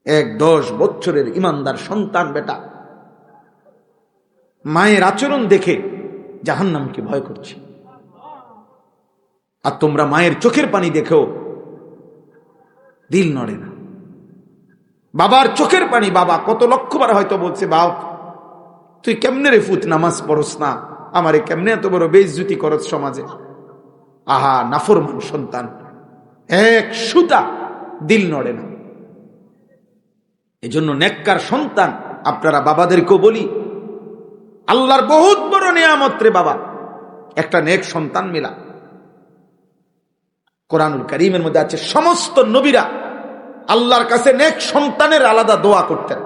এক 10 বছরের ইমানদার সন্তান বেটা মায়ের আচরণ দেখে জাহান্নামকে ভয় করছে। আর তোমরা মায়ের চোখের পানি দেখেও দিল নড়ে না। বাবার চোখের পানি, বাবা কত লক্ষবার হয়তো বলছে, বাপ তুই কেমনে রে ফুত নামাজ পড়স না, আমারে কেমনে এত বড় বেইজ্জতি করস সমাজে। আহা, নাফরমান সন্তান, এক সুতা দিল নড়ে না। এজন্য নেককার সন্তান, আপনারা বাবাদেরকেও বলি, আল্লাহর বহুত বড় নিয়ামত রে বাবা, একটা নেক সন্তান মিলা। কোরআনুল কারীমের মধ্যে আছে সমস্ত নবীরা আল্লাহর কাছে নেক সন্তানের আলাদা দোয়া করতেন।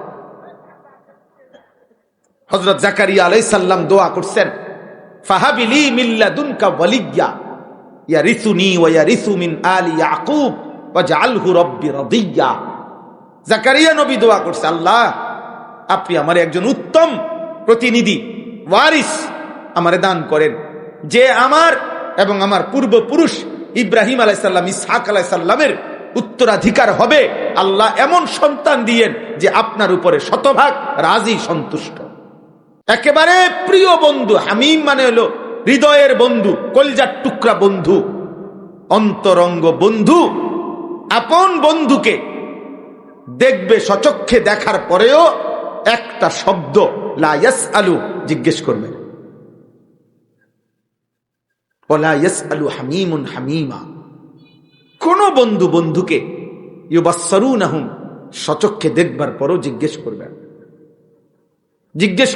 হযরত জাকারিয়া আলাইহিস সালাম দোয়া করছেন, ফাহাবিলি মিন লাদুনকা ওয়ালিয়্যা ইয়ারিসুনি ওয়া ইয়ারিসু মিন আলি ইয়াকুব ওয়াজআলহু রাব্বি রাদিয়্যা। জাকারিয়া নবী দোয়া করছে, আল্লাহ আপনি আমার একজন উত্তম প্রতিনিধি, ওয়ারিস আমারে দান করেন, যে আমার এবং আমার পূর্বপুরুষ ইব্রাহিম আলাইহিস সালাম, ইসহাক আলাইহিস সালামের উত্তরাধিকার হবে। আল্লাহ এমন সন্তান দিয়েন যে আপনার উপরে শতভাগ রাজি, সন্তুষ্ট। একেবারে প্রিয় বন্ধু, হামিম মানে হলো হৃদয়ের বন্ধু, কলজার টুকরা বন্ধু, অন্তরঙ্গ বন্ধু। আপন বন্ধুকে দেখবে সচক্ষে, দেখার পরেও একটা শব্দ লা ইয়াসআলু জিজ্ঞেস করবে, ওয়ালা ইয়াসআলু হামিমুন হামিমা। কোন বন্ধু বন্ধুকে ইউবাসসারুনাহুম সচক্ষে দেখবার পরও জিজ্ঞেস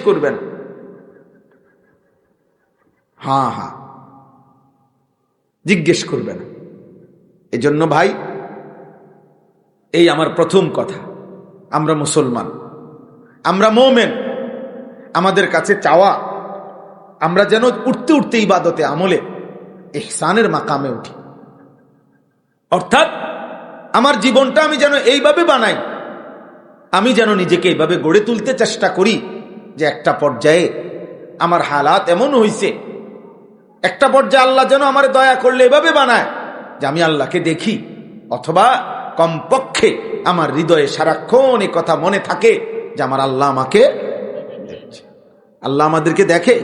করবেন, হ্যাঁ হ্যাঁ জিজ্ঞেস করবেন। এজন্য ভাই, এই আমার প্রথম কথা, আমরা মুসলমান, আমরা মুমিন, আমাদের কাছে চাওয়া আমরা যেন উঠতে উঠতে ইবাদতে আমলে ইহসানের মাকামে উঠি। অর্থাৎ আমার জীবনটা আমি যেন এইভাবে বানাই, আমি যেন নিজেকে এইভাবে গড়ে তুলতে চেষ্টা করি যে একটা পর্যায়ে আমার হালাত এমন হইছে, একটা পর্যায়ে আল্লাহ যেন আমার দয়া করলে এভাবে বানায় যে আমি আল্লাহকে দেখি, অথবা কমপক্ষে আমার হৃদয়ে সারাক্ষণ এই কথা মনে থাকে যে আমার আল্লাহ আমাকে দেখছে। আল্লাহ আমাদেরকে দেখে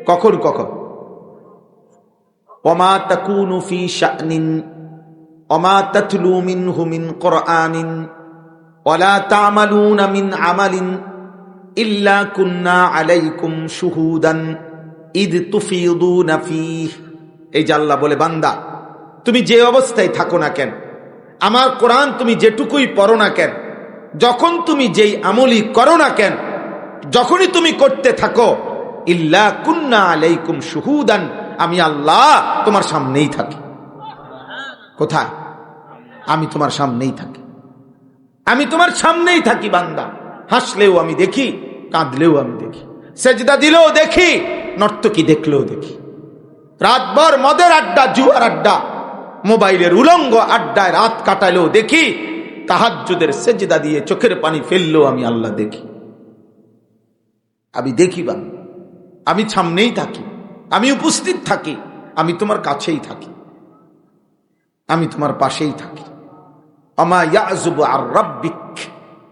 কখন কখন। ওমা তাকুনু ফি শানিন ওমা তাতলু মিনহু মিন কুরআনিন ওয়ালা তা'মালুনা মিন আমালিন ইল্লা কুন্না আলাইকুম শুহুদান ইদ তুফিদুনা ফীহ। এই যে আল্লাহ বলে, বান্দা তুমি যে অবস্থায় থাকো না কেন, আমার কোরআন তুমি যেটুকুই পড়ো না কেন, যখন তুমি যেই আমলই করো না কেন, যখনই তুমি করতে থাকো, ইল্লা কুন্না আলাইকুম শুহুদান, আমি আল্লাহ তোমার সামনেই থাকি। কোথায়? আমি তোমার সামনেই থাকি, আমি তোমার সামনেই থাকি বান্দা। হাসলেও আমি দেখি, কাঁদলেও আমি দেখি, সেজদা দিলেও দেখি, নর্তকী দেখলেও দেখি, রাতভর মদের আড্ডা, জুয়ার আড্ডা, মোবাইলের উলঙ্গ আড্ডায় রাত কাটাইলেও দেখি, তাহাজ্জুদের সেজদা দিয়ে চোখের পানি ফেললেও আমি আল্লাহ দেখি। আমি দেখি বান্দা, আমি সামনেই থাকি, আমি উপস্থিত থাকি, আমি তোমার কাছেই থাকি, আমি তোমার পাশেই থাকি। আমা ইয়াযুবু আর রাব্বিক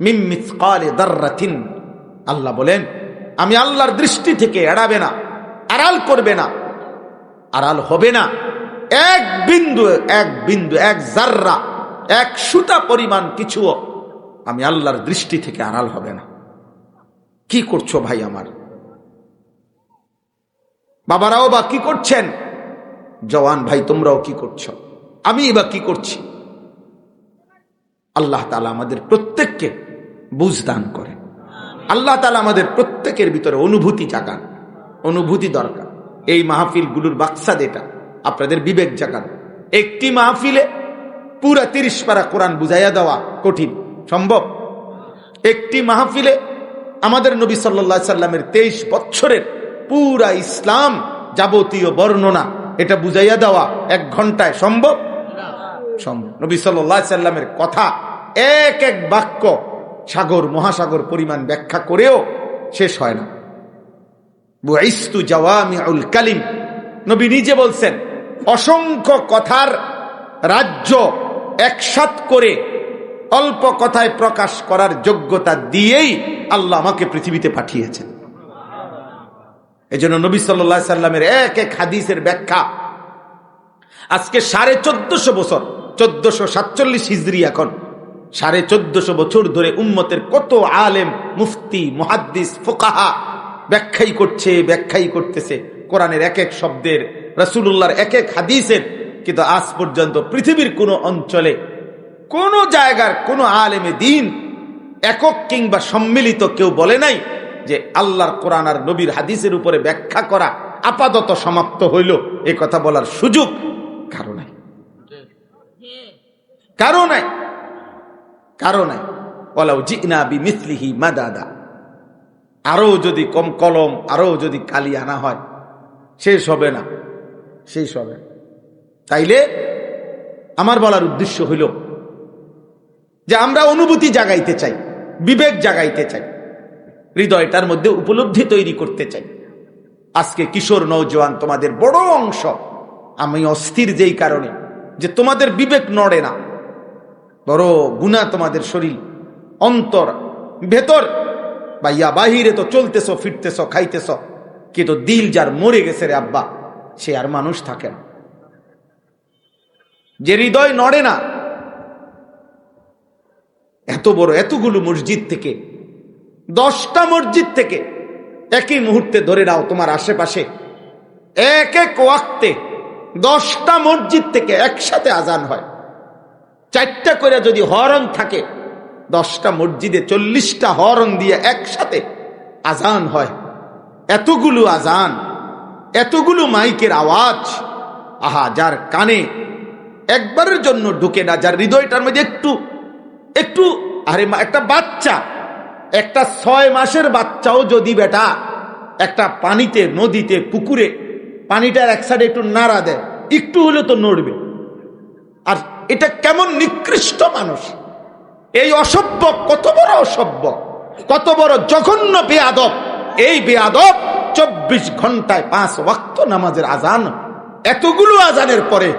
মিন মিসকালি দাররাতিন। আল্লাহ বলেন, আমি আল্লাহর দৃষ্টি থেকে এড়াবে না, আড়াল করবে না, আড়াল হবে না এক বিন্দু, এক জাররা, এক সুতা পরিমাণ কিছুও আমি আল্লাহর দৃষ্টি থেকে আড়াল হবে না। কি করছো ভাই আমার? বাবারাও বা কি করছেন? জওয়ান ভাই তোমরাও কি করছো? আমি বা কি করছি? আল্লাহ তাআলা আমাদের প্রত্যেককে বুঝ দান করে। আল্লাহ তাআলা আমাদের প্রত্যেকের ভিতরে অনুভূতি জাগান, অনুভূতি দরকার। এই মাহফিলগুলোর বাক্সাদ এটা, আপনাদের বিবেক জাগান। একটি মাহফিলে পুরা 30 পারা কোরআন বুঝাইয়া দেওয়া কঠিন, সম্ভব? একটি মাহফিলে আমাদের নবী সাল্লাল্লাহু আলাইহি সাল্লামের 23 বছরের পুরা ইসলাম যাবতীয় বর্ণনা এটা বুঝাইয়া দেওয়া 1 ঘন্টায় সম্ভব? সম্ভব। নবী সাল্লাল্লাহু আলাইহি সাল্লামের কথা এক এক বাক্য সাগর মহাসাগর পরিমাণ ব্যাখ্যা করেও শেষ হয় না। বুইস্তু জাওয়ামিউল কালিম, নবী নিজে বলছেন, অসংখ্য কথার রাজ্য একসাথ করে অল্প কথায় প্রকাশ করার যোগ্যতা দিয়েই আল্লাহ আমাকে পৃথিবীতে পাঠিয়েছেন। এজন্য নবী সাল্লাল্লাহু আলাইহি সাল্লামের এক এক হাদিসের ব্যাখ্যা আজকে 1450 বছর, 1447 হিজরি, এখন 1450 বছর ধরে উম্মতের কত আলেম, মুফতি, মুহাদ্দিস, ফুকাহা ব্যাখ্যাই করতেছে কোরআনের এক এক শব্দের, রাসূলুল্লাহর এক এক হাদিসের। কিন্তু আজ পর্যন্ত পৃথিবীর কোন অঞ্চলে কোন জায়গার কোন আলেমে দ্বীন একক কিংবা সম্মিলিত কেউ বলে নাই যে আল্লাহর কোরআন আর নবীর হাদিসের উপরে ব্যাখ্যা করা আপাতত সমাপ্ত হইল। এ কথা বলার সুযোগ কারো নাই, কারো নাই, কারো নাই। ওয়ালাউ জিনা বিমিসলিহি মাদাদা, আরো যদি কম কলম, আরো যদি কালি আনা হয় শেষ হবে না, শেষ হবে। তাইলে আমার বলার উদ্দেশ্য হইল যে আমরা অনুভূতি জাগাইতে চাই, বিবেক জাগাইতে চাই, হৃদয়টার মধ্যে উপলব্ধি তৈরি করতে চাই। আজকে কিশোর নওজোয়ান তোমাদের বড় অংশ, আমি অস্থির যেই কারণে যে তোমাদের বিবেক নড়ে না, বড় গুনাহ তোমাদের শরীর, অন্তর, ভেতর বাইয়া বাহিরে তো চলতেছ, ফিরতেছ, খাইতেছ, কিন্তু দিল যার মরে গেছে রে আব্বা, সে আর মানুষ থাকে না। যে হৃদয় নড়ে না, এত বড় এতগুলো মসজিদ থেকে, 10টা মসজিদ থেকে একই মুহূর্তে ধরে নাও তোমার আশেপাশে এক এক ওয়াক্তে 10টা মসজিদ থেকে একসাথে আজান হয়। 4টা করে যদি হরন থাকে, 10টা মসজিদে 40টা হরন দিয়ে একসাথে আজান হয়। এতগুলো আজান, এতগুলো মাইকের আওয়াজ, আহা, যার কানে একবারের জন্য ঢুকে না, যার হৃদয়টার মধ্যে একটু একটু, আরে একটা বাচ্চা, একটা 6 মাসের বাচ্চাও যদি বেটা একটা পানিতে, নদীতে, পুকুরে পানিটার এক সাইডে একটু নাড়া দেয়, একটু হলে তো নড়বে। আর এটা কেমন নিকৃষ্ট মানুষ! এই অসভ্য, কত বড় অসভ্য, কত বড় জঘন্য বেয়াদব! এই বেয়াদব 24 ঘন্টায় 5 ওয়াক্ত নামাজের আজান, এতগুলো আজানের পরে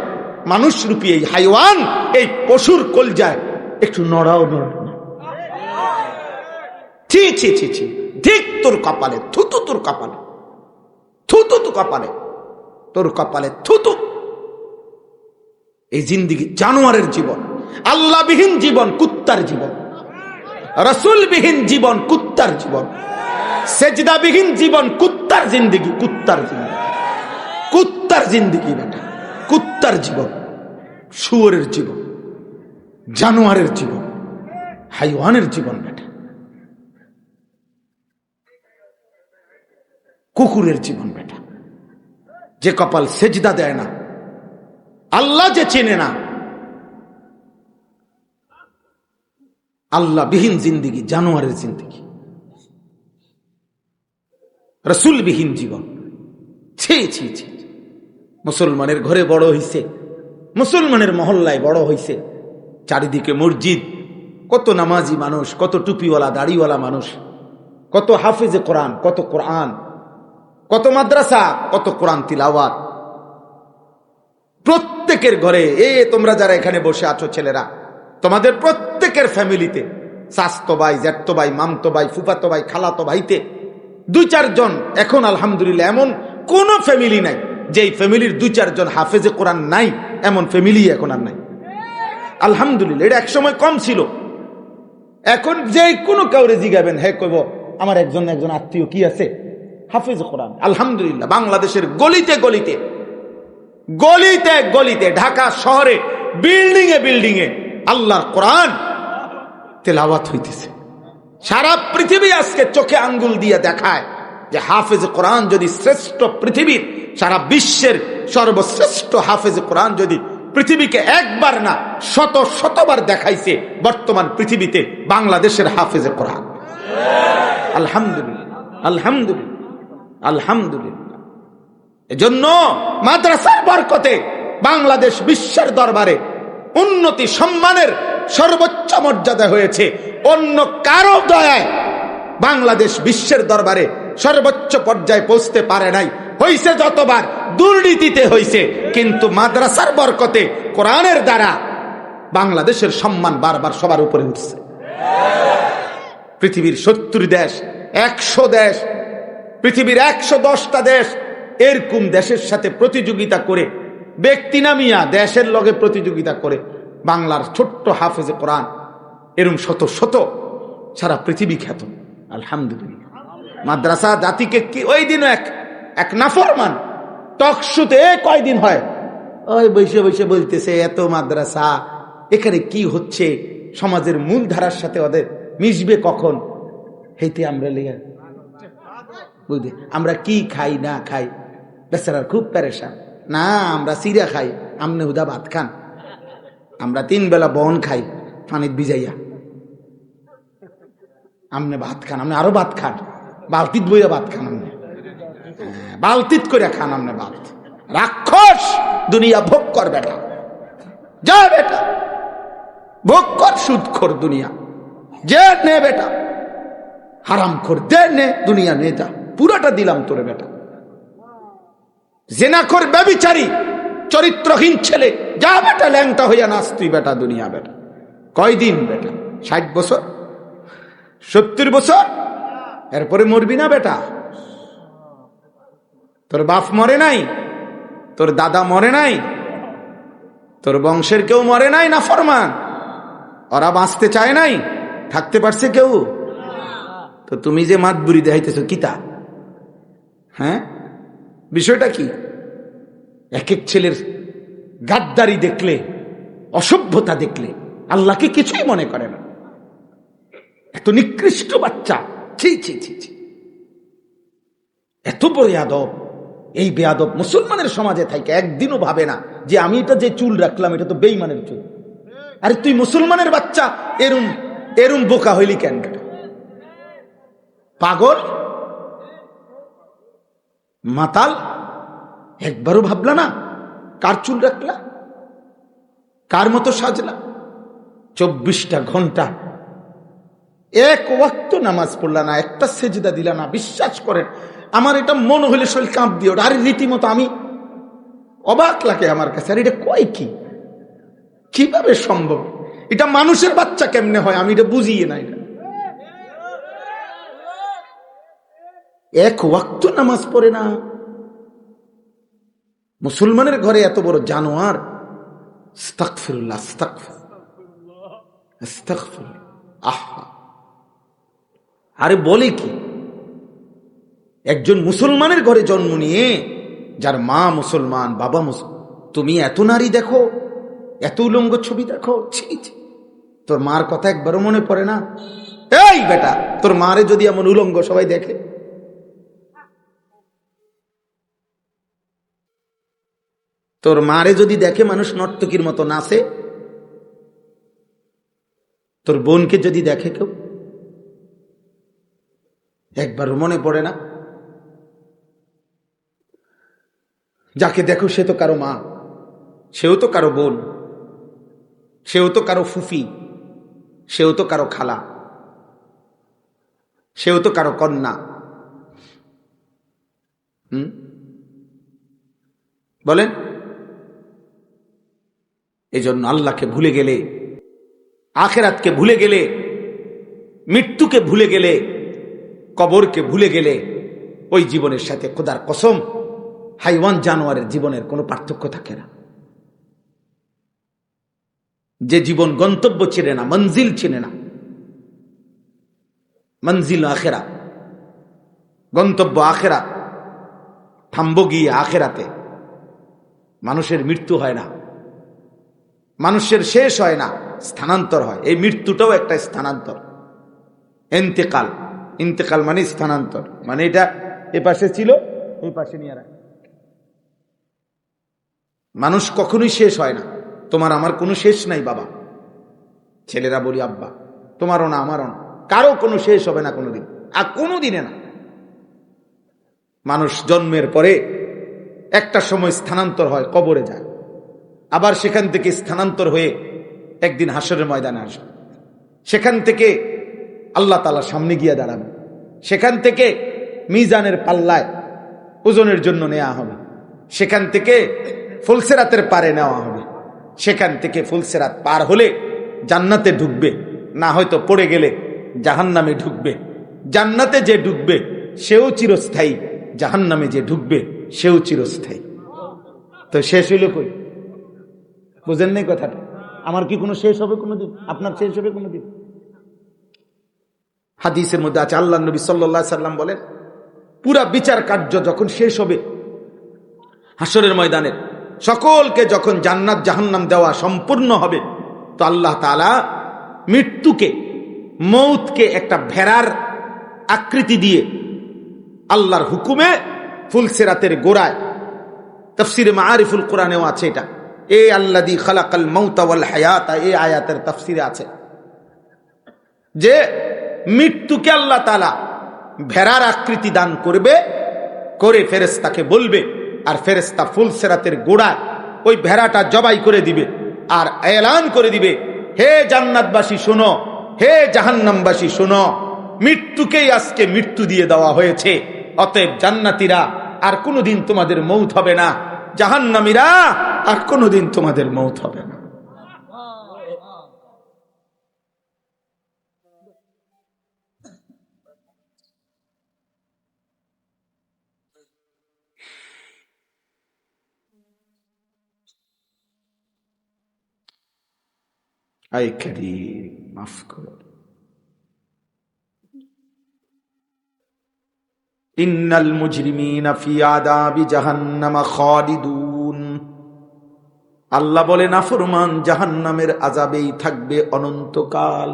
মানুষরূপী এই হাইওয়ান, এই পশুর কলজায় একটু নড়াও নড়বে না। ছি ছি ছি ছি, ঠিক তোর কপালে থুতু, তোর কপালে থুতু, তো কপালে, তোর কপালে থুতু। এই জিন্দিগি জানোয়ারের জীবন, আল্লাহবিহীন জীবন কুত্তার জীবন, রাসূলবিহীন জীবন কুত্তার জীবন, সেজদাবিহীন জীবন কুত্তার জিন্দিগি, কুত্তার জিন্দিগি, কুত্তার জিন্দিগি বেটা, কুত্তার জীবন, শুয়োরের জীবন, জানোয়ারের জীবন, হাইওয়ানের জীবন বেটা, কুকুরের জীবন বেটা। যে কপাল সেজদা দেয় না, আল্লাহ যে চেনে না, আল্লাহবিহীন জিন্দিগি, জানোয়ারের জিন্দিগি, রাসূলবিহীন জীবন। ছি ছি ছি, মুসলমানের ঘরে বড় হইছে, মুসলমানের মহল্লায় বড় হইছে, চারিদিকে মসজিদ, কত নামাজি মানুষ, কত টুপিওয়ালা দাড়িওয়ালা মানুষ, কত হাফেজে কোরআন, কত কোরআন, কত মাদ্রাসা, কত কোরআন তিলাওয়াত। প্রত্যেকের ঘরে, তোমরা যারা এখানে বসে আছো ছেলেরা, তোমাদের প্রত্যেকের ফ্যামিলিতে চাচতো ভাই, জ্যাঠতো ভাই, মামতো ভাই, ফুফাতো ভাই, খালাতো ভাইতে 2-4 জন, এখন আলহামদুলিল্লাহ এমন কোন ফ্যামিলি নাই যেই ফ্যামিলির 2-4 জন হাফেজে কোরআন নাই, এমন ফ্যামিলি এখন আর নাই আলহামদুলিল্লাহ। এটা একসময় কম ছিল, এখন যে কোনো কাউরে জিগাবেন, হ্যাঁ কইব আমার একজন আত্মীয় কি আছে হাফেজ কোরআন। আলহামদুলিল্লাহ বাংলাদেশের গলিতে গলিতে, গলিতে গলিতে, ঢাকা শহরে বিল্ডিং এ বিল্ডিং এ আল্লাহর কোরআন তেলাওয়াত হইতেছে। সারা পৃথিবী আজকে চোখে আঙ্গুল দিয়ে দেখায় যে হাফেজ কোরআন যদি শ্রেষ্ঠ, পৃথিবীর সারা বিশ্বের সর্বশ্রেষ্ঠ হাফেজ কোরআন যদি পৃথিবীকে একবার না শতবার দেখাইছে, বর্তমান পৃথিবীতে বাংলাদেশের হাফেজে কোরআন। আলহামদুলিল্লাহ, আলহামদুলিল্লাহ, আলহামদুলিল্লাহ। এজন্য মাদ্রাসার বরকতে বাংলাদেশ বিশ্বের দরবারে উন্নতি, সম্মানের সর্বোচ্চ মর্যাদা হয়েছে। অন্য কারো দয়ায় বাংলাদেশ বিশ্বের দরবারে সর্বোচ্চ পর্যায়ে পৌঁছতে পারে নাই। হইছে যতবার দুর্নীতিতে হইছে, কিন্তু মাদ্রাসার বরকতে, কোরআনের দ্বারা বাংলাদেশের সম্মান বারবার সবার উপরে উঠছে। পৃথিবীর 70 দেশ, 100 দেশ, পৃথিবীর 110টা দেশ এরকম দেশের সাথে প্রতিযোগিতা করে, ব্যক্তি নামিয়া দেশের লগে প্রতিযোগিতা করে বাংলার ছোট্ট হাফেজে কোরআন এরকম শত শত সারা পৃথিবী খ্যাত। আলহামদুলিল্লাহ। মাদ্রাসা জাতিকে কি ওই দিন এক নাফরমান টকশুতে কয়দিন হয় ওই বসে বসে বলতেছে এত মাদ্রাসা, এখানে কি হচ্ছে, সমাজের মূল ধারার সাথে ওদের মিশবে কখন, হেইতে আমরা লেগে বুঝলি আমরা কি খাই না খাই, বেচারার খুব পেরেশান। না আমরা সিরা খাই, আমনে হুদা ভাত খান, আমরা 3 বেলা বন খাই পানিত ভিজাইয়া, আমনে ভাত খান, আমনে আরো ভাত খান, বালতিত বইয়া ভাত খান, আমনে বালতিত করে খান, আমনে ভাত। রাক্ষস দুনিয়া ভোগ কর বেটা, যা বেটা ভোগ কর, সুদ খোর দুনিয়া, যে নে বেটা, হারাম খোর দে নে, দুনিয়া নে, যা পুরাটা দিলাম তোরে বেটা। জেনাখোর ব্যভিচারী চরিত্রহীন ছেলে, যা বেটা ল্যাংটা হইয়া নাচ তুই বেটা, দুনিয়া বেটা। কয়দিন বেটা? 60 বছর, 70 বছর, এরপরে মরবি না বেটা? তোর বাপ মরে নাই, তোর দাদা মরে নাই, তোর বংশের কেউ মরে নাই না ফরমান? ওরা বাঁচতে চায় নাই, থাকতে পারছে কেউ? তো তুমি যে মাতবুরি দেখাইতেছো কিতা? হ্যাঁ, বিষয়টা কি? এক এক ছেলের গাদ্দারি দেখলে, অসভ্যতা দেখলে আল্লাহকে কিছুই মনে করে না। এত নিকৃষ্ট বাচ্চা, ছি ছি ছি ছি, এত বড় বেয়াদব। এই বেয়াদব মুসলমানের সমাজে থাকে একদিনও ভাবে না যে আমি এটা যে চুল রাখলাম এটা তো বেঈমানের চুল। আরে তুই মুসলমানের বাচ্চা, এরম এরম বোকা হইলি কেন? পাগল, মাতাল, একবারও ভাবলা না কার চুল রাখলা, কার মতো সাজলা? 24টা ঘন্টা এক ওয়াক্ত নামাজ পড়লা না, একটা সেজদা দিলা না। বিশ্বাস করেন আমার এটা মনে হলে শরীর কাঁপ দিয়ে ওটা। আরে রীতিমতো আমি অবাক লাগে আমার কাছে, আর এটা কয় কি, কিভাবে সম্ভব? এটা মানুষের বাচ্চা কেমনে হয় আমি এটা বুঝিয়ে না। এটা এক ওয়াক্ত নামাজ পড়ে না, মুসলমানের ঘরে এত বড় জানোয়ার। আস্তাগফিরুল্লাহ, আস্তাগফিরুল্লাহ, আস্তাগফিরুল্লাহ। আহা, আরে বলে কি? একজন মুসলমানের ঘরে জন্ম নিয়ে, যার মা মুসলমান, বাবা মুসলমান, তুমি এত নারী দেখো, এত উলঙ্গ ছবি দেখো, ছি ছি। তোর মার কথা একবারও মনে পড়ে না? এই বেটা, তোর মারে যদি এমন উলঙ্গ সবাই দেখে, তোর মারে যদি দেখে মানুষ নর্তকীর মতো নাচে, তোর বোনকে যদি দেখে কেউ, একবারও মনে পড়ে না? যাকে দেখো সে তো কারো মা, সেও তো কারো বোন, সেও তো কারো ফুফি, সেও তো কারো খালা, সেও তো কারো কন্যা। বলেন? এজন্য আল্লাহকে ভুলে গেলে, আখিরাতকে ভুলে গেলে, মৃত্যুকে ভুলে গেলে, কবরকে ভুলে গেলে, ওই জীবনের সাথে খোদার কসম হাইওয়ান জানোয়ারের জীবনের কোনো পার্থক্য থাকে না। যে জীবন গন্তব্য চিনে না, মঞ্জিল চিনে না, মঞ্জিল আখেরা, গন্তব্য আখেরা, থামবো গিয়ে আখেরাতে। মানুষের মৃত্যু হয় না, মানুষের শেষ হয় না, স্থানান্তর হয়। এই মৃত্যুটাও একটা স্থানান্তর, ইন্তেকাল। ইন্তেকাল মানে স্থানান্তর, মানে এটা এ পাশে ছিল এই পাশে নিয়ে রাখ। মানুষ কখনোই শেষ হয় না। তোমার আমার কোনো শেষ নাই বাবা, ছেলেরা বলি আব্বা, তোমারও না আমারও না, কারো কোনো শেষ হবে না কোনোদিন, আর কোনো দিনে না। মানুষ জন্মের পরে একটা সময় স্থানান্তর হয়, কবরে যায়, আবার সেখান থেকে স্থানান্তর হয়ে একদিন হাসরের ময়দানে আসবে, সেখান থেকে আল্লাহ তাআলার সামনে গিয়ে দাঁড়াবে, সেখান থেকে মিজানের পাল্লায় ওজনের জন্য নেওয়া হবে, সেখান থেকে ফুলসেরাতের পারে নেওয়া হবে, সেখান থেকে ফুলসিরাত পার হলে জান্নাতে ঢুকবে, না হয়তো পড়ে গেলে জাহান্নামে ঢুকবে। জান্নাতে যে ঢুকবে সেও চিরস্থায়ী, জাহান্নামে যে ঢুকবে সেও চিরস্থায়ী। তো শেষ হইল কই? বুঝেন নাই কথাটা? আমার কি কোনো শেষ হবে কোনোদিন? আপনার শেষ হবে কোনোদিন? হাদিসের মধ্যে আছে, আল্লাহ নবী সাল্লাল্লাহু আলাইহি সাল্লাম বলেন, পুরা বিচার কার্য যখন শেষ হবে, হাসরের ময়দানে সকলকে যখন জান্নাত জাহান্নাম দেওয়া সম্পূর্ণ হবে, তো আল্লাহ তাআলা মৃত্যুকে, মৌতকে একটা ভেড়ার আকৃতি দিয়ে আল্লাহর হুকুমে ফুলসিরাতের গোড়ায়, তাফসিরে মাআরিফুল কোরআনেও আছে এটা, এ আল্লাযী খালাকাল মাউতা ওয়াল হায়াতা, এই আয়াতের তাফসিরে আছে যে মৃত্যুকে আল্লাহ তাআলা ভেড়ার আকৃতি দান করবে, করে ফেরেশতাকে বলবে, আর ফেরেশতা ফুলসিরাতের গোড়ায় ওই ভেড়াটা জবাই করে দিবে আর এলান করে দিবে, হে জান্নাতবাসী শোনো, হে জাহান্নামবাসী শোনো, মৃত্যুকেই আজকে মৃত্যু দিয়ে দেওয়া হয়েছে, অতএব জান্নাতীরা আর কোনোদিন তোমাদের মৌত হবে না, জাহান্নামীরা আর কোনোদিন তোমাদের মৌত হবে না। আই কারীম, মাফ করো। ইন্নাল মুজরিমিনা ফি আযাবি জাহান্নাম খালিদুন, আল্লাহ বলে নাফরমান জাহান্নামের আযাবেই থাকবে অনন্তকাল।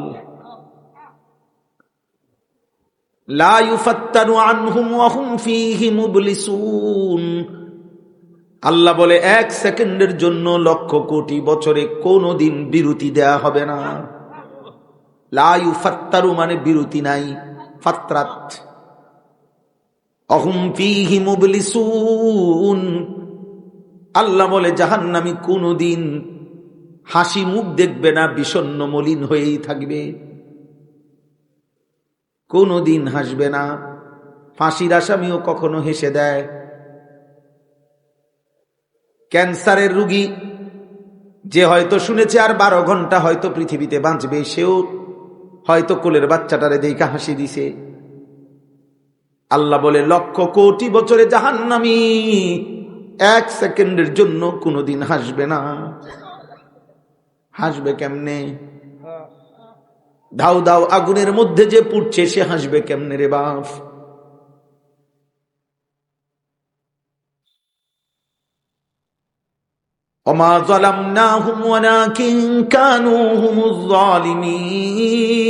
লা ইউফাত্তারু আনহুম ওয়া হুম ফীহি মুবলিসুন, আল্লাহ বলে এক সেকেন্ডের জন্য লক্ষ কোটি বছরে কোনোদিন বিরতি দেয়া হবে না। লা ইউফাত্তারু মানে বিরতি নাই, ফাতরাত, অহুম ফীহি মুবলিসুন, আল্লাহ বলে জাহান্নামী কোনোদিন হাসি মুখ দেখবে না, বিষণ্ণ মলিন হয়েই থাকবে, কোনোদিন হাসবে না। ফাঁসির আসামিও কখনো হেসে দেয়, ক্যান্সারের রোগী যে হয়তো শুনেছে আর 12 ঘন্টা হয়তো পৃথিবীতে বাঁচবে, সেও হয়তো কোলের বাচ্চাটারে দেখে হাসি দিছে। আল্লাহ বলে লক্ষ কোটি বছরে জাহান্নামী এক সেকেন্ডের জন্য কোনোদিন হাসবে না। হাসবে কেমনে? দাও দাও আগুনের মধ্যে যে পুড়ছে সে হাসবে কেমনে রে বাপ? ওমা যালামনাহুম ওয়ালাকিন কানু হুমুজ জালিমিন,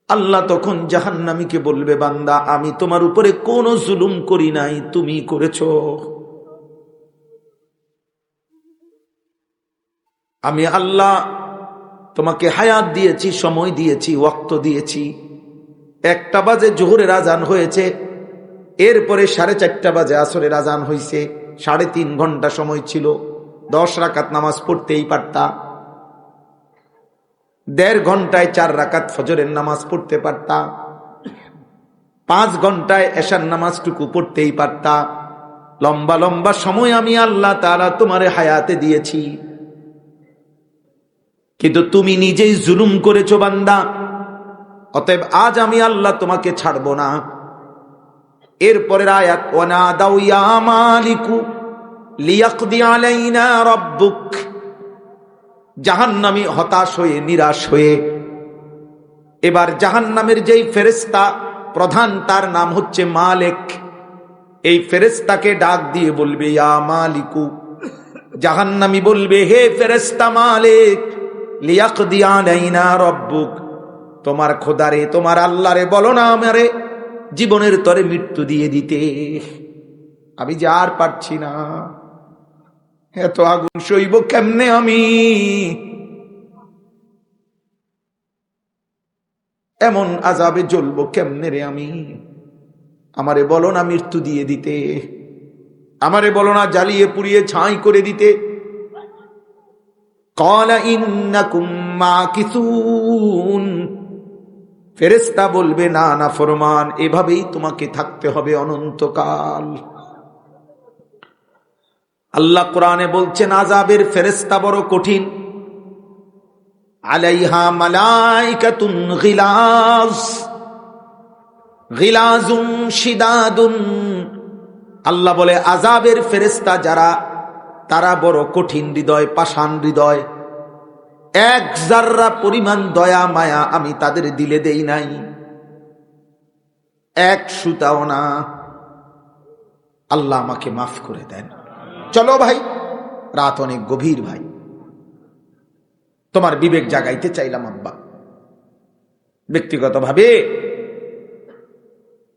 আল্লাহ তখন জাহান্নামীকে বলবে, বান্দা আমি তোমার উপরে কোনো জুলুম করি নাই, তুমি করেছো। আমি আল্লাহ তোমাকে হায়াত দিয়েছি, সময় দিয়েছি, ওয়াক্ত দিয়েছি। 1টা বাজে জোহরের আজান হয়েছে, এরপরে 4:30 বাজে আসরের আজান হয়েছে, 3.5 ঘন্টা সময় ছিল, 10 রাকাত নামাজ পড়তেই পারতা। 1.5 ঘন্টায় 4 রাকাত ফজরের নামাজ পড়তে পারতা, 5 ঘন্টায় এশার নামাজটুকু পড়তেই পারতা। লম্বা লম্বা সময় আমি আল্লাহ তাআলা তোমারে হায়াতে দিয়েছি, কিন্তু তুমি নিজেই জুলুম করেছো বান্দা, অতএব আজ আমি আল্লাহ তোমাকে ছাড়বো না। এরপরের আয়াত, ওয়ানাদাউ ইয়া মালিকু লিয়াকদি আলাইনা রাব্বুক, জাহান্নামী হতাশ হয়ে, নিরাশ হয়ে, এবার জাহান্নামের যেই ফেরেশতা প্রধান, তার নাম হচ্ছে মালিক, এই ফেরেশতাকে ডাক দিয়ে বলবে, ইয়া মালিকু, জাহান্নামী বলবে, হে ফেরেশতা মালিক, লিয়াকদি আলাইনা রাব্বুক, তোমার খোদারে, তোমার আল্লাহরে বলো না আমারে জীবনের তরে মৃত্যু দিয়ে দিতে, আমি যে আর পারছি না, এত আগুন সইব কেমনে আমি, এমন আযাবে জ্বলবো কেমনে রে আমি, আমারে বলো না মৃত্যু দিয়ে দিতে, আমারে বলো না জ্বালিয়ে পুড়িয়ে ছাই করে দিতে। ক্বালা ইন্নাকুম মাকিসুন, ফেরেশতা বলবে, না না ফরমান, এভাবেই তোমাকে থাকতে হবে অনন্তকাল। আল্লাহ কোরআনে বলছেন আযাবের ফেরেশতা বড় কঠিন। আলাইহা মালাইকাতুন গিলাজ গিলাজুন শিদাদুন। আল্লাহ বলে আযাবের ফেরেশতা যারা, তারা বড় কঠিন হৃদয়, পাষাণ হৃদয়। এক জাররা পরিমাণ দয়া মায়া আমি তাদের দিলে দেই নাই, এক সুতাও না। আল্লাহ আমাকে মাফ করে দেন। চলো ভাই, রাত অনেক গভীর ভাই, তোমার বিবেক জাগাইতে চাইলাম আব্বা। ব্যক্তিগতভাবে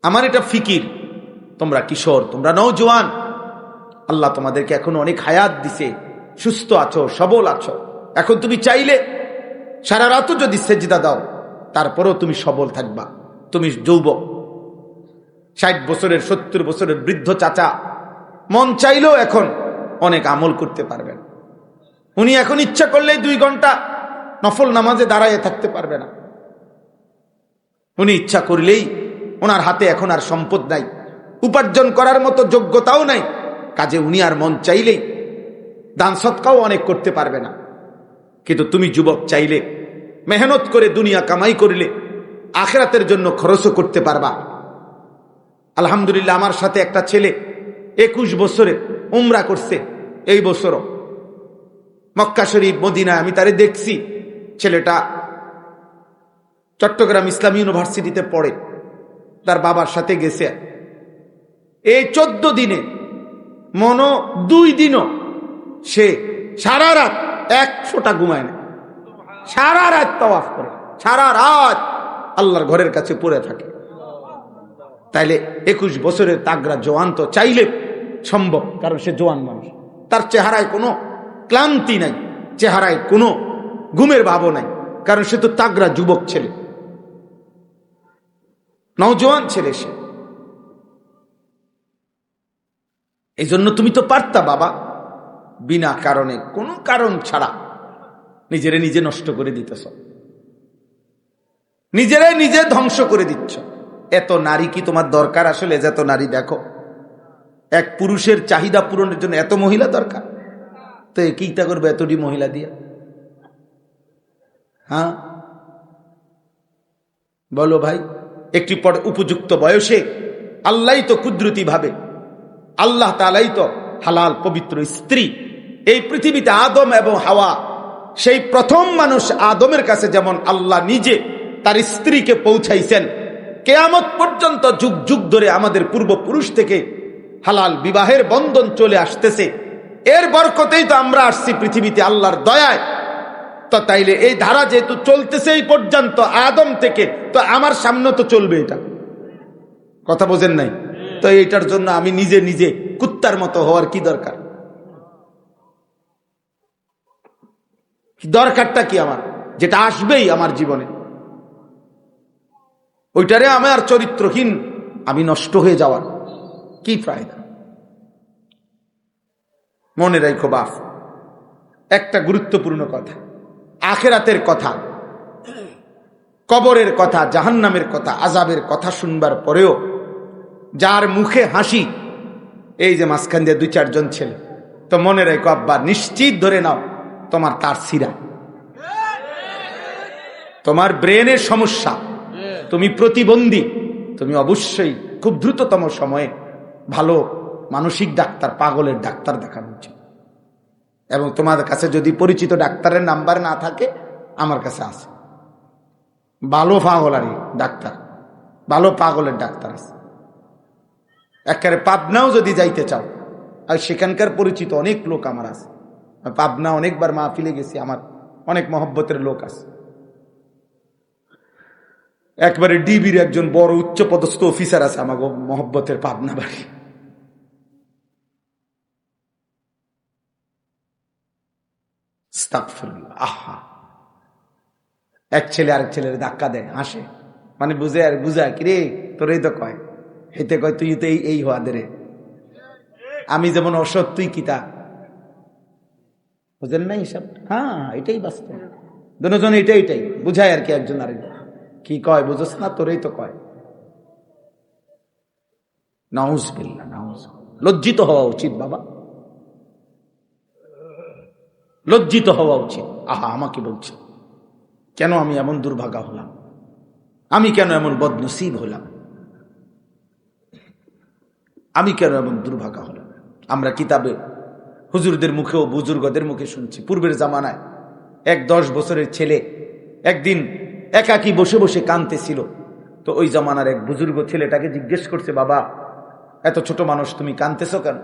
আমার এটা ফিকির, তোমরা কিশোর, তোমরা নওজোয়ান, আল্লাহ তোমাদেরকে এখন অনেক হায়াত দিছে, সুস্থ আছো, সবল আছো। এখন তুমি চাইলে সারা রাতও যদি সেজদা দাও, তারপরেও তুমি সবল থাকবা। তুমি যুবক, 60 বছরের 70 বছরের বৃদ্ধ চাচা মন চাইলেও এখন অনেক আমল করতে পারবেন। উনি এখন ইচ্ছা করলেই 2 ঘন্টা নফল নামাজে দাঁড়াইয়ে থাকতে পারবে না। উনি ইচ্ছা করলেই, ওনার হাতে এখন আর সম্পদ নাই, উপার্জন করার মতো যোগ্যতাও নাই, কাজে উনি আর মন চাইলেই দান সৎকাও অনেক করতে পারবে না। কিন্তু তুমি যুবক চাইলে মেহনত করে দুনিয়া কামাই করলে আখিরাতের জন্য খরচও করতে পারবা। আলহামদুলিল্লাহ, আমার সাথে একটা ছেলে 21 বছরে উমরা করছে। এই বছরও মক্কা শরীফ, মদিনা, আমি তারে দেখছি। ছেলেটা চট্টগ্রাম ইসলামী ইউনিভার্সিটিতে পড়ে, তার বাবার সাথে গেছে। এই 14 দিনে 2 দিনও সে সারা রাত 100টা ঘুমায় না, সারা রাত তাওয়াফ করে, সারা রাত আল্লাহর ঘরের কাছে পড়ে থাকে। তাইলে 21 বছরের তাগড়া জওয়ান তো চাইলে সম্ভব, কারণ সে জওয়ান মানুষ, তার চেহারায় কোনো ক্লান্তি নাই, চেহারায় কোনো ঘুমের ভাবও নাই, কারণ সে তো তাগড়া যুবক ছেলে, নওজোয়ান ছেলে সে। এই জন্য তুমি তো পারতা বাবা, বিনা কারণে, কোনো কারণ ছাড়া নিজেরে নিজে নষ্ট করে দিতেছ, নিজেরাই নিজে ধ্বংস করে দিচ্ছ। এত নারী কি তোমার দরকার? আসলে যত নারী দেখো, এক পুরুষের চাহিদা পূরণের জন্য এত মহিলা দরকার, তো কিটা করবে এতটি মহিলা দিয়া? হ্যাঁ বলো ভাই, একটি উপযুক্ত বয়সে আল্লাহ তো কুদরতি ভাবে, আল্লাহ তাআলাই তো হালাল পবিত্র স্ত্রী এই পৃথিবীতে আদম এবং হাওয়া, সেই প্রথম মানুষ আদমের কাছে যেমন আল্লাহ নিজে তার স্ত্রীকে পৌঁছাইছেন, কিয়ামত পর্যন্ত যুগ যুগ ধরে আমাদের পূর্বপুরুষ থেকে হালাল বিবাহের বন্ধন চলে আসতেছে। এর বরকতেই তো আমরা আসছি পৃথিবীতে আল্লাহর দয়ায়। তো তাইলে এই ধারা যেহেতু চলতেছে এই পর্যন্ত আদম থেকে, তো আমার সামনে তো চলবে। এটা কথা বোঝেন নাই? তো এইটার জন্য আমি নিজে নিজে কুত্তার মতো হওয়ার কি দরকার? দরকারটা কি আমার? যেটা আসবেই আমার জীবনে, ওইটারে আমার চরিত্রহীন আমি নষ্ট হয়ে যাওয়ার কি ফায়দা? মনে রাখো বাপ, একটা গুরুত্বপূর্ণ কথা, আখিরাতের কথা, কবরের কথা, জাহান্নামের কথা, আযাবের কথা শুনবার পরেও যার মুখে হাসি, এই যে মাঝখান দিয়ে 2-4 জন ছেলে, তো মনে রেখো আব্বা, নিশ্চিত ধরে নাও তোমার তার সিরা, তোমার ব্রেনের সমস্যা, তুমি প্রতিবন্ধী, তুমি অবশ্যই খুব দ্রুততম সময়ে ভালো মানসিক ডাক্তার, পাগলের ডাক্তার দেখানো উচিত। এবং তোমার কাছে যদি পরিচিত ডাক্তারের নাম্বার না থাকে, আমার কাছে আছে, ভালো পাগলারই ডাক্তার, ভালো পাগলের ডাক্তার আছে। একেবারে পাবনাও যদি যাইতে চাও, আর সেখানকার পরিচিত অনেক লোক আমার আছে, পাবনা অনেকবার মাহফিলে গেছি, আমার অনেক মহব্বতের লোক আছে। একবারে ডিবির একজন বড় উচ্চ পদস্থ অফিসার আছে আমাকে মহব্বতের, পাবনা বাড়ি। আহা, এক ছেলে আরেক ছেলের ধাক্কা দেয়, হাসে, মানে বুঝে আর বুঝায়, কিরে তোরই তো কয়, হেতে কয় তুই তো এই হওয়া দে রে, আমি যেমন অসৎ তুই কিতা, বুঝেন না হিসাব? হ্যাঁ, এটাই বাস্তব, দুজন এটাই বুঝায় আর কি, একজন আরেক কি কয় বুঝছ না, তোরই তো কয়। নাউজুবিল্লাহ, নাউজুবিল্লাহ, লজ্জিত হওয়া উচিত বাবা। লজ্জিত হওয়া উচিত। আহা, আমাকে বলছে কেন আমি এমন দুর্ভাগা হলাম, আমি কেন এমন বদনসিব হলাম, আমি কেন এমন দুর্ভাগা হলাম। আমরা কিতাবে হুজুরদের মুখেও বুজুর্গদের মুখে শুনছি, পূর্বের জামানায় এক 10 বছরের ছেলে একদিন একাকী বসে বসে কাঁদতেছিল। তো ওই জামানার এক বুজুর্গ ছেলেটাকে জিজ্ঞেস করছে, বাবা এত ছোট মানুষ তুমি কাঁদতেছো কেন?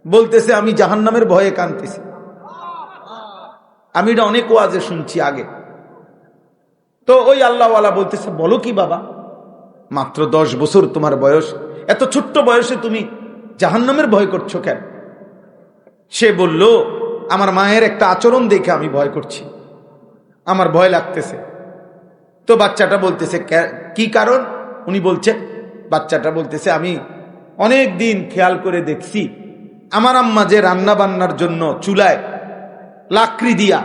বলতেছে, আমি জাহান্নামের ভয়ে কাঁদতেছি। আমি এটা অনেক ওয়াজে শুনছি আগে। তো ওই আল্লাহওয়ালা বলতেছে, বলো কি বাবা, মাত্র 10 বছর তোমার বয়স, এত ছোট্ট বয়সে তুমি জাহান্নামের ভয় করছো কেন? সে বলল, আমার মায়ের একটা আচরণ দেখে আমি ভয় করছি, আমার ভয় লাগতেছে। তো বাচ্চাটা বলতেছে, কি কারণ? উনি বলছেন, বাচ্চাটা বলতেছে, আমি অনেক দিন খেয়াল করে দেখছি আমার আম্মা যে রান্না বান্নার জন্য চুলায় লাকড়ি দিয়া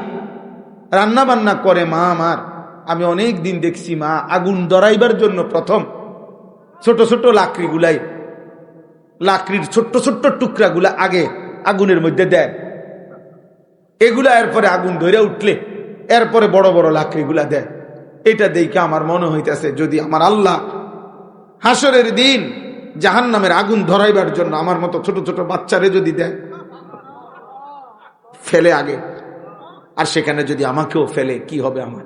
রান্না বান্না করে মা আমার, আমি অনেক দিন দেখছি মা আগুন ধরাইবার জন্য প্রথম ছোট ছোট লাকড়ির ছোট্ট ছোট্ট টুকরাগুলা আগে আগুনের মধ্যে দেয়, এগুলা এরপরে আগুন ধরে উঠলে এরপরে বড় বড় লাকড়িগুলা দেয়। এটা দেখে আমার মনে হইতেছে, যদি আমার আল্লাহ হাসরের দিন জাহান্নামের আগুন ধরাইবার জন্য আমার মতো ছোট ছোট বাচ্চারে যদি দেয় ফেলে আগে, আর সেখানে যদি আমাকেও ফেলে, কি হবে আমার?